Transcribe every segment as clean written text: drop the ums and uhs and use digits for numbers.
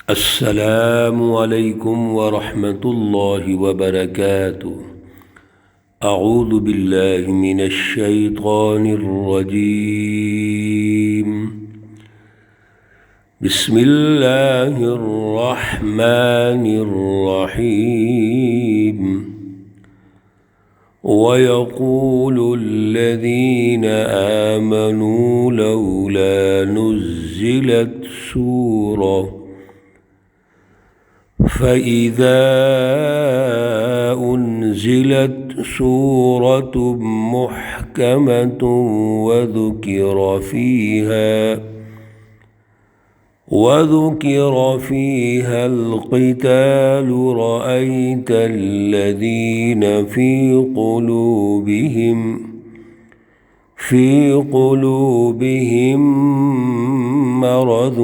السلام علیکم ورحمۃ اللہ وبرکاتہ۔ اعوذ باللہ من الشیطان الرجیم، بسم اللہ الرحمن الرحیم۔ وَيَقُولُ الَّذِينَ آمَنُوا لَوْلَا نُزِّلَتْ سُورَةٌ فَإِذَا أُنزِلَتْ سُورَةٌ مُحْكَمَةٌ وذكر فيها القتال رأيت الذين في قلوبهم مرض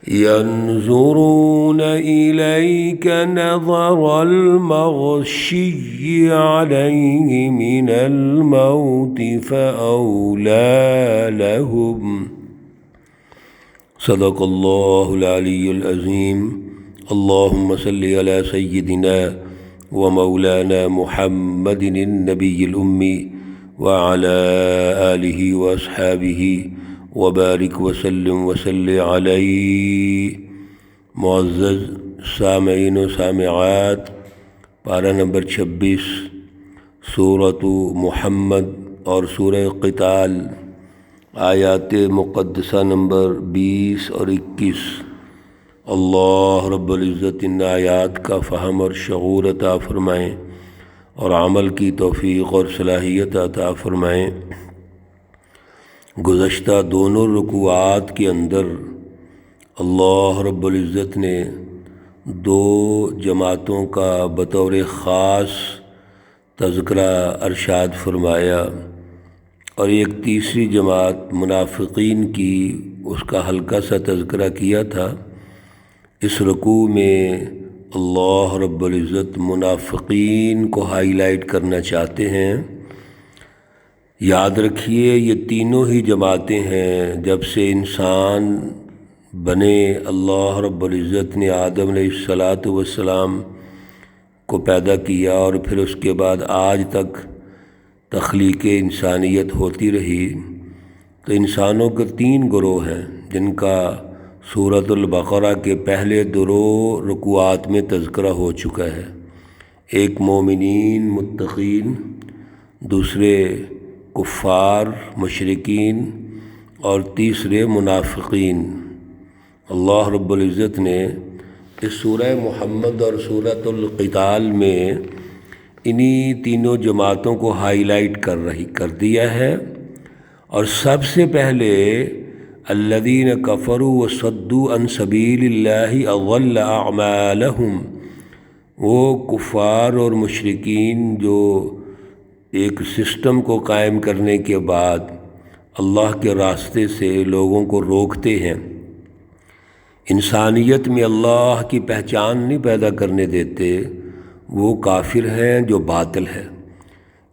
ينظرون إليك نظر المغشي عليه من الموت فأولى لهم۔ صدق اللہ العلی العظیم۔ اللہم صلی علی سیدنا ومولانا محمد النبی الأمی وعلى آلہ واصحابہ وبارک وسلم وصلی علیہ۔ معزز سامعین و سامعات، پارہ نمبر 26 سورۃ محمد اور سورہ قتال، آیات مقدسہ نمبر 20 اور 21۔ اللہ رب العزت ان آیات کا فہم اور شعور عطا فرمائیں اور عمل کی توفیق اور صلاحیت عطا فرمائیں۔ گزشتہ دونوں رکوعات کے اندر اللہ رب العزت نے دو جماعتوں کا بطور خاص تذکرہ ارشاد فرمایا، اور ایک تیسری جماعت منافقین کی اس کا ہلکا سا تذکرہ کیا تھا۔ اس رکوع میں اللہ رب العزت منافقین کو ہائی لائٹ کرنا چاہتے ہیں۔ یاد رکھیے، یہ تینوں ہی جماعتیں ہیں جب سے انسان بنے، اللہ رب العزت نے آدم علیہ السلام کو پیدا کیا، اور پھر اس کے بعد آج تک تخلیق انسانیت ہوتی رہی۔ تو انسانوں کے تین گروہ ہیں جن کا سورۃ البقرہ کے پہلے دو رکوعات میں تذکرہ ہو چکا ہے۔ ایک مومنین متقین، دوسرے کفار مشرکین، اور تیسرے منافقین۔ اللہ رب العزت نے اس سورہ محمد اور سورۃ القتال میں انہی تینوں جماعتوں کو ہائی لائٹ کر دیا ہے، اور سب سے پہلے الذین کفروا وصدوا عن سبیل اللہ اضل اعمالہم، وہ کفار اور مشرکین جو ایک سسٹم کو قائم کرنے کے بعد اللہ کے راستے سے لوگوں کو روکتے ہیں، انسانیت میں اللہ کی پہچان نہیں پیدا کرنے دیتے، وہ کافر ہیں جو باطل ہے۔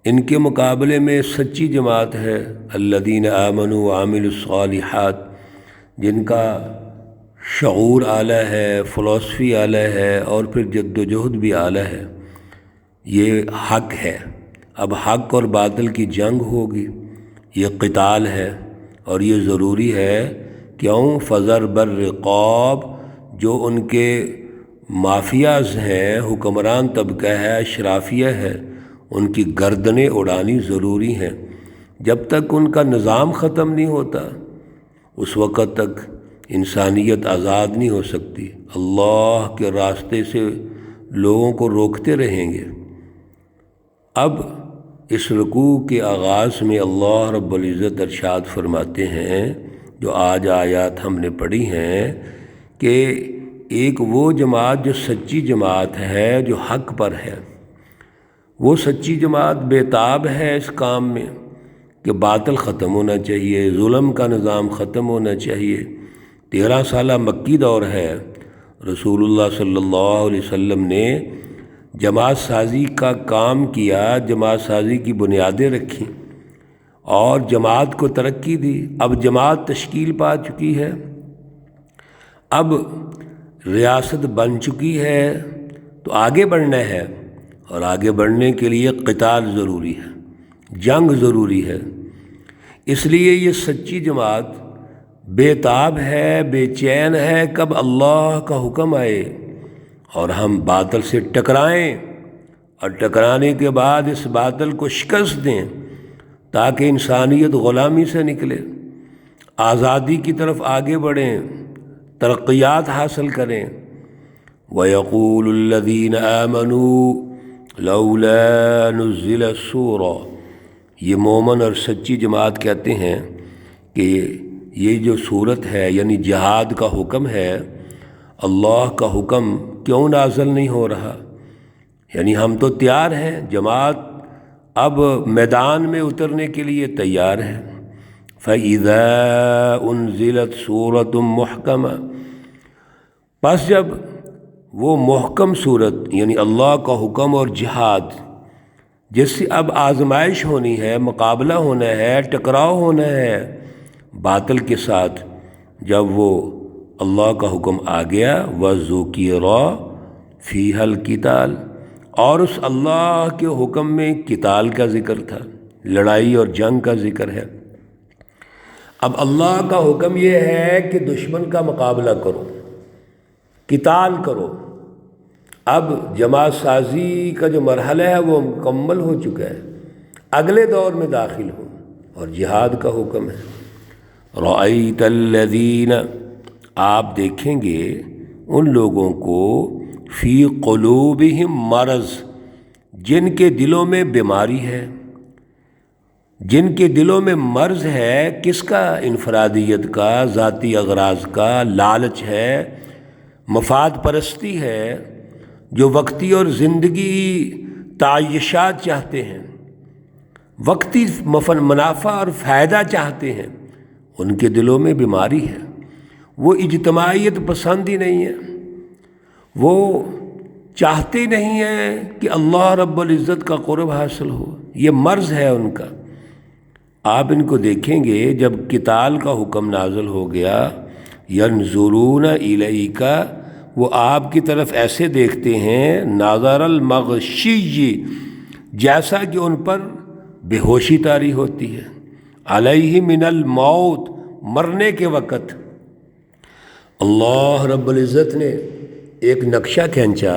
ان کے مقابلے میں سچی جماعت ہے الذین آمنوا وعملوا الصالحات، جن کا شعور اعلیٰ ہے، فلسفی اعلیٰ ہے، اور پھر جد و جہد بھی اعلیٰ ہے۔ یہ حق ہے۔ اب حق اور باطل کی جنگ ہوگی، یہ قتال ہے، اور یہ ضروری ہے۔ کیوں؟ فضرب الرقاب، جو ان کے مافیاز ہیں، حکمران طبقہ ہے، اشرافیہ ہے، ان کی گردنیں اڑانی ضروری ہیں۔ جب تک ان کا نظام ختم نہیں ہوتا، اس وقت تک انسانیت آزاد نہیں ہو سکتی۔ اللہ کے راستے سے لوگوں کو روکتے رہیں گے۔ اب اس رکوع کے آغاز میں اللہ رب العزت ارشاد فرماتے ہیں، جو آج آیات ہم نے پڑھی ہیں، کہ ایک وہ جماعت جو سچی جماعت ہے، جو حق پر ہے، وہ سچی جماعت بے تاب ہے اس کام میں کہ باطل ختم ہونا چاہیے، ظلم کا نظام ختم ہونا چاہیے۔ 13 سالہ مکی دور ہے، رسول اللہ صلی اللہ علیہ وسلم نے جماعت سازی کا کام کیا، جماعت سازی کی بنیادیں رکھیں، اور جماعت کو ترقی دی۔ اب جماعت تشکیل پا چکی ہے، اب ریاست بن چکی ہے، تو آگے بڑھنا ہے، اور آگے بڑھنے کے لیے قتال ضروری ہے، جنگ ضروری ہے۔ اس لیے یہ سچی جماعت بے تاب ہے، بے چین ہے، کب اللہ کا حکم آئے اور ہم باطل سے ٹکرائیں، اور ٹکرانے کے بعد اس باطل کو شکست دیں تاکہ انسانیت غلامی سے نکلے، آزادی کی طرف آگے بڑھیں، ترقیات حاصل کریں۔ وَيَقُولُ الَّذِينَ آمَنُوا لَوْلَا نُزِّلَ سُورَةٌ، یہ مومن اور سچی جماعت کہتے ہیں کہ یہ جو صورت ہے یعنی جہاد کا حکم ہے، اللہ کا حکم کیوں نازل نہیں ہو رہا؟ یعنی ہم تو تیار ہیں، جماعت اب میدان میں اترنے کے لیے تیار ہے۔ فَإِذَا أُنزِلَتْ سُورَةٌ مُحْكَمَةٌ، پس جب وہ محکم صورت یعنی اللہ کا حکم اور جہاد، جس سے اب آزمائش ہونی ہے، مقابلہ ہونا ہے، ٹکراؤ ہونا ہے باطل کے ساتھ، جب وہ اللہ کا حکم آ گیا، وَذُكِرَ فِيهَا الْقِتَالُ، اور اس اللہ کے حکم میں قتال کا ذکر تھا، لڑائی اور جنگ کا ذکر ہے۔ اب اللہ کا حکم یہ ہے کہ دشمن کا مقابلہ کرو، قتال کرو۔ اب جماعت سازی کا جو مرحلہ ہے وہ مکمل ہو چکا ہے، اگلے دور میں داخل ہو، اور جہاد کا حکم ہے۔ رَأَيْتَ الَّذِينَ، آپ دیکھیں گے ان لوگوں کو، فی قلوبہم مرض، جن کے دلوں میں بیماری ہے، جن کے دلوں میں مرض ہے، کس کا؟ انفرادیت کا، ذاتی اغراض کا، لالچ ہے، مفاد پرستی ہے، جو وقتی اور زندگی تعیشات چاہتے ہیں، وقتی منافع اور فائدہ چاہتے ہیں، ان کے دلوں میں بیماری ہے۔ وہ اجتماعیت پسند ہی نہیں ہے، وہ چاہتے نہیں ہیں کہ اللہ رب العزت کا قرب حاصل ہو، یہ مرض ہے ان کا۔ آپ ان کو دیکھیں گے جب قتال کا حکم نازل ہو گیا، ینظرون الیک، وہ آپ کی طرف ایسے دیکھتے ہیں، نظر المغشی، جیسا کہ ان پر بے ہوشی طاری ہوتی ہے، علیہ من الموت، مرنے کے وقت۔ اللہ رب العزت نے ایک نقشہ کھینچا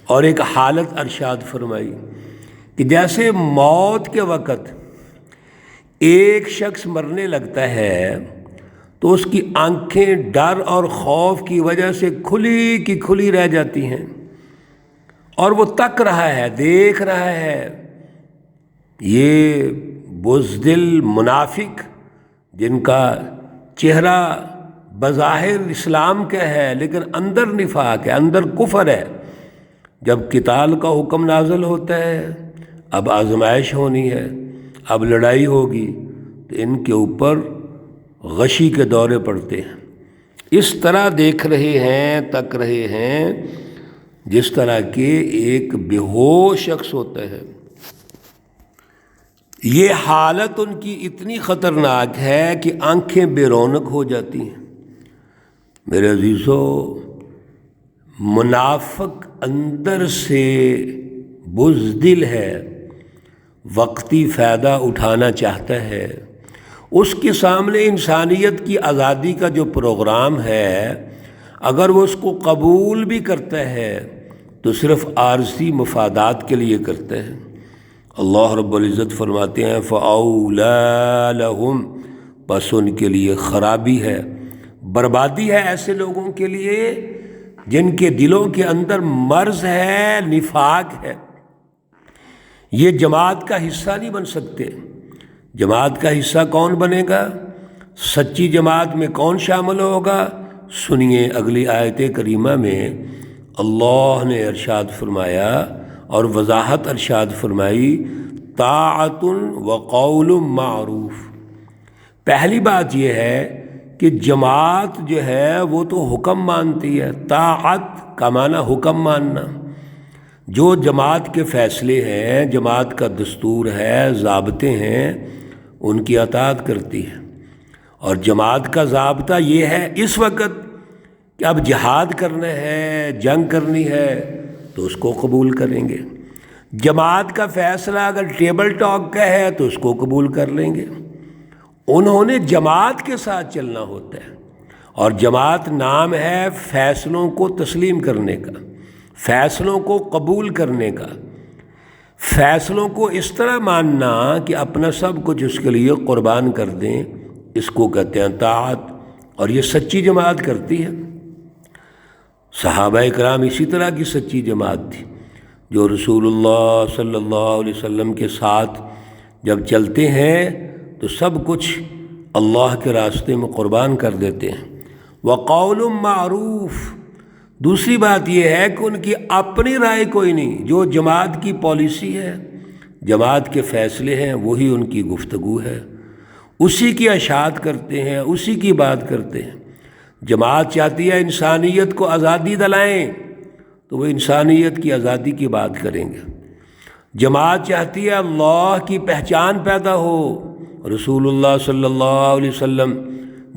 اور ایک حالت ارشاد فرمائی کہ جیسے موت کے وقت ایک شخص مرنے لگتا ہے تو اس کی آنکھیں ڈر اور خوف کی وجہ سے کھلی کی کھلی رہ جاتی ہیں، اور وہ تک رہا ہے، دیکھ رہا ہے۔ یہ بزدل منافق جن کا چہرہ بظاہر اسلام کا ہے لیکن اندر نفاق ہے، اندر کفر ہے، جب قتال کا حکم نازل ہوتا ہے، اب آزمائش ہونی ہے، اب لڑائی ہوگی، تو ان کے اوپر غشی کے دورے پڑتے ہیں۔ اس طرح دیکھ رہے ہیں، تک رہے ہیں، جس طرح کہ ایک بے ہوش شخص ہوتا ہے۔ یہ حالت ان کی اتنی خطرناک ہے کہ آنکھیں بے رونق ہو جاتی ہیں۔ میرے عزیزو، منافق اندر سے بزدل ہے، وقتی فائدہ اٹھانا چاہتا ہے، اس کے سامنے انسانیت کی آزادی کا جو پروگرام ہے، اگر وہ اس کو قبول بھی کرتا ہے تو صرف عارضی مفادات کے لیے کرتا ہے۔ اللہ رب العزت فرماتے ہیں فَأَوْلَىٰ لَهُمْ، بس ان کے لیے خرابی ہے، بربادی ہے ایسے لوگوں کے لیے جن کے دلوں کے اندر مرض ہے، نفاق ہے۔ یہ جماعت کا حصہ نہیں بن سکتے۔ جماعت کا حصہ کون بنے گا؟ سچی جماعت میں کون شامل ہوگا؟ سنیے اگلی آیت کریمہ میں اللہ نے ارشاد فرمایا اور وضاحت ارشاد فرمائی، طاعت و قول معروف۔ پہلی بات یہ ہے کہ جماعت جو ہے وہ تو حکم مانتی ہے، طاعت کا معنی حکم ماننا۔ جو جماعت کے فیصلے ہیں، جماعت کا دستور ہے، ضابطے ہیں، ان کی اطاعت کرتی ہے۔ اور جماعت کا ضابطہ یہ ہے اس وقت کہ اب جہاد کرنا ہے، جنگ کرنی ہے تو اس کو قبول کریں گے۔ جماعت کا فیصلہ اگر ٹیبل ٹاک کا ہے تو اس کو قبول کر لیں گے۔ انہوں نے جماعت کے ساتھ چلنا ہوتا ہے، اور جماعت نام ہے فیصلوں کو تسلیم کرنے کا، فیصلوں کو قبول کرنے کا، فیصلوں کو اس طرح ماننا کہ اپنا سب کچھ اس کے لیے قربان کر دیں، اس کو کہتے ہیں طاعت، اور یہ سچی جماعت کرتی ہے۔ صحابہ کرام اسی طرح کی سچی جماعت تھی، جو رسول اللہ صلی اللہ علیہ وسلم کے ساتھ جب چلتے ہیں تو سب کچھ اللہ کے راستے میں قربان کر دیتے ہیں۔ وقول معروف، دوسری بات یہ ہے کہ ان کی اپنی رائے کوئی نہیں، جو جماعت کی پالیسی ہے، جماعت کے فیصلے ہیں، وہی ان کی گفتگو ہے، اسی کی اشاعت کرتے ہیں، اسی کی بات کرتے ہیں۔ جماعت چاہتی ہے انسانیت کو آزادی دلائیں تو وہ انسانیت کی آزادی کی بات کریں گے۔ جماعت چاہتی ہے اللہ کی پہچان پیدا ہو، رسول اللہ صلی اللہ علیہ وسلم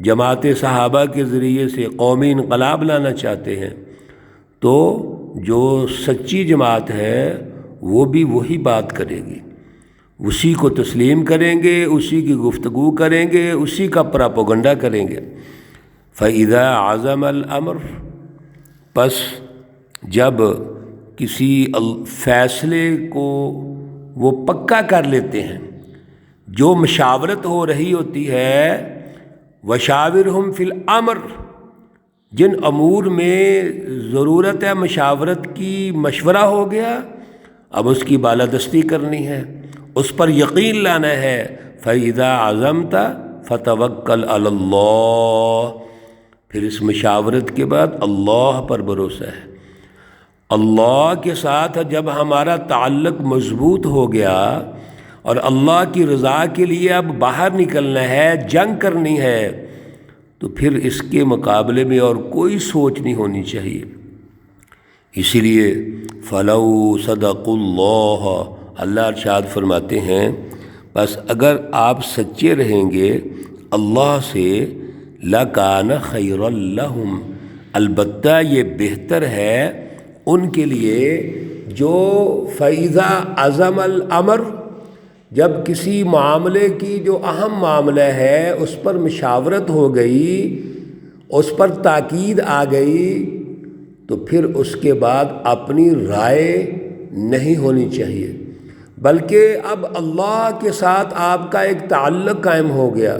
جماعت صحابہ کے ذریعے سے قومی انقلاب لانا چاہتے ہیں، تو جو سچی جماعت ہے وہ بھی وہی بات کرے گی، اسی کو تسلیم کریں گے، اسی کی گفتگو کریں گے، اسی کا پراپوگنڈا کریں گے۔ فَإِذَا عَزَمَ الْأَمْرُ، پس جب کسی فیصلے کو وہ پکا کر لیتے ہیں، جو مشاورت ہو رہی ہوتی ہے، وَشَاوِرْهُمْ فِي الْأَمْرِ، جن امور میں ضرورت ہے مشاورت کی، مشورہ ہو گیا، اب اس کی بالادستی کرنی ہے، اس پر یقین لانا ہے۔ فَإِذَا عَزَمْتَ فَتَوَكَّلْ عَلَى اللَّهِ، پھر اس مشاورت کے بعد اللہ پر بھروسہ ہے۔ اللہ کے ساتھ جب ہمارا تعلق مضبوط ہو گیا اور اللہ کی رضا کے لیے اب باہر نکلنا ہے، جنگ کرنی ہے، تو پھر اس کے مقابلے میں اور کوئی سوچ نہیں ہونی چاہیے۔ اسی لیے فَلَوْ صَدَقُوا اللَّهَ، اللہ ارشاد فرماتے ہیں بس اگر آپ سچے رہیں گے اللہ سے، لَكَانَ خَيْرًا لَهُمْ، البتہ یہ بہتر ہے ان کے لیے جو فَإِذَا عَزَمَ الْأَمْرُ، جب کسی معاملے کی جو اہم معاملہ ہے اس پر مشاورت ہو گئی، اس پر تاکید آ گئی، تو پھر اس کے بعد اپنی رائے نہیں ہونی چاہیے، بلکہ اب اللہ کے ساتھ آپ کا ایک تعلق قائم ہو گیا،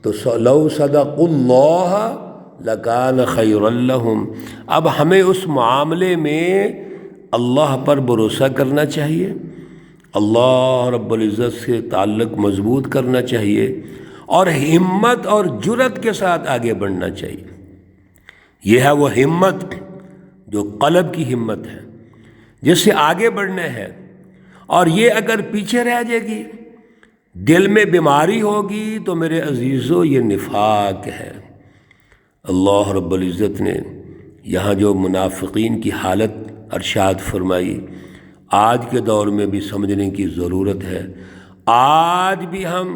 تو لَوْ صَدَقُوا اللَّهَ لَكَانَ خَيْرًا لَهُمْ، اب ہمیں اس معاملے میں اللہ پر بھروسہ کرنا چاہیے، اللہ رب العزت سے تعلق مضبوط کرنا چاہیے، اور ہمت اور جرأت کے ساتھ آگے بڑھنا چاہیے۔ یہ ہے وہ ہمت جو قلب کی ہمت ہے، جس سے آگے بڑھنا ہے، اور یہ اگر پیچھے رہ جائے گی، دل میں بیماری ہوگی، تو میرے عزیزو یہ نفاق ہے۔ اللہ رب العزت نے یہاں جو منافقین کی حالت ارشاد فرمائی، آج کے دور میں بھی سمجھنے کی ضرورت ہے۔ آج بھی ہم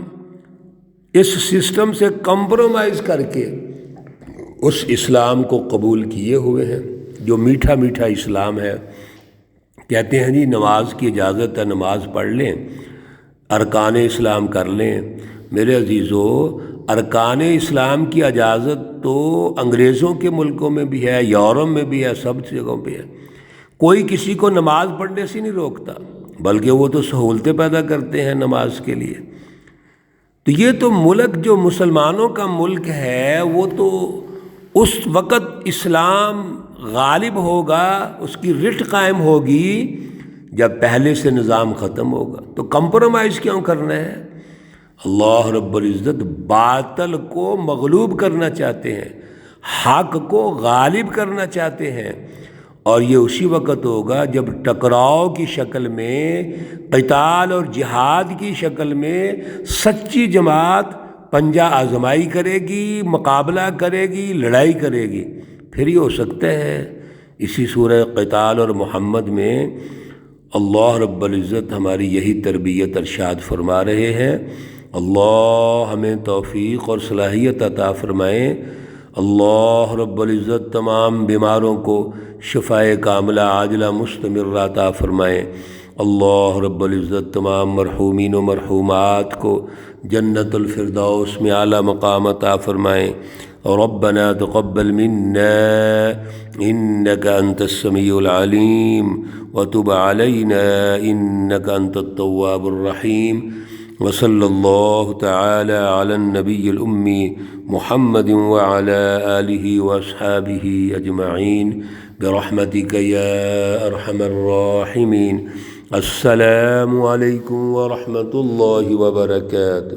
اس سسٹم سے کمپرومائز کر کے اس اسلام کو قبول کیے ہوئے ہیں جو میٹھا میٹھا اسلام ہے۔ کہتے ہیں جی نماز کی اجازت ہے، نماز پڑھ لیں، ارکان اسلام کر لیں۔ میرے عزیزو، ارکان اسلام کی اجازت تو انگریزوں کے ملکوں میں بھی ہے، یورپ میں بھی ہے، سب جگہوں پہ ہے۔ کوئی کسی کو نماز پڑھنے سے نہیں روکتا، بلکہ وہ تو سہولتیں پیدا کرتے ہیں نماز کے لیے۔ تو یہ تو ملک جو مسلمانوں کا ملک ہے، وہ تو اس وقت اسلام غالب ہوگا، اس کی رٹ قائم ہوگی جب پہلے سے نظام ختم ہوگا۔ تو کمپرومائز کیوں کرنا ہے؟ اللہ رب العزت باطل کو مغلوب کرنا چاہتے ہیں، حق کو غالب کرنا چاہتے ہیں، اور یہ اسی وقت ہوگا جب ٹکراؤ کی شکل میں، قتال اور جہاد کی شکل میں سچی جماعت پنجہ آزمائی کرے گی، مقابلہ کرے گی، لڑائی کرے گی، پھر یہ ہو سکتا ہے۔ اسی سورہ قتال اور محمد میں اللہ رب العزت ہماری یہی تربیت ارشاد فرما رہے ہیں اللہ ہمیں توفیق اور صلاحیت عطا فرمائیں۔ اللہ رب العزت تمام بیماروں کو شفائے کاملہ عاجلہ مستمرہ عطا فرمائیں۔ اللہ رب العزت تمام مرحومین و مرحومات کو جنت الفردوس میں اعلیٰ مقام عطا فرمائیں۔ ربنا تقبل منا إنك أنت السميع العليم وتب علينا إنك أنت التواب الرحيم، وصلى الله تعالى على النبي الأمي محمد وعلى آله وأصحابه أجمعين برحمتك يا أرحم الراحمين۔ السلام علیکم ورحمۃ اللہ وبرکاتہ۔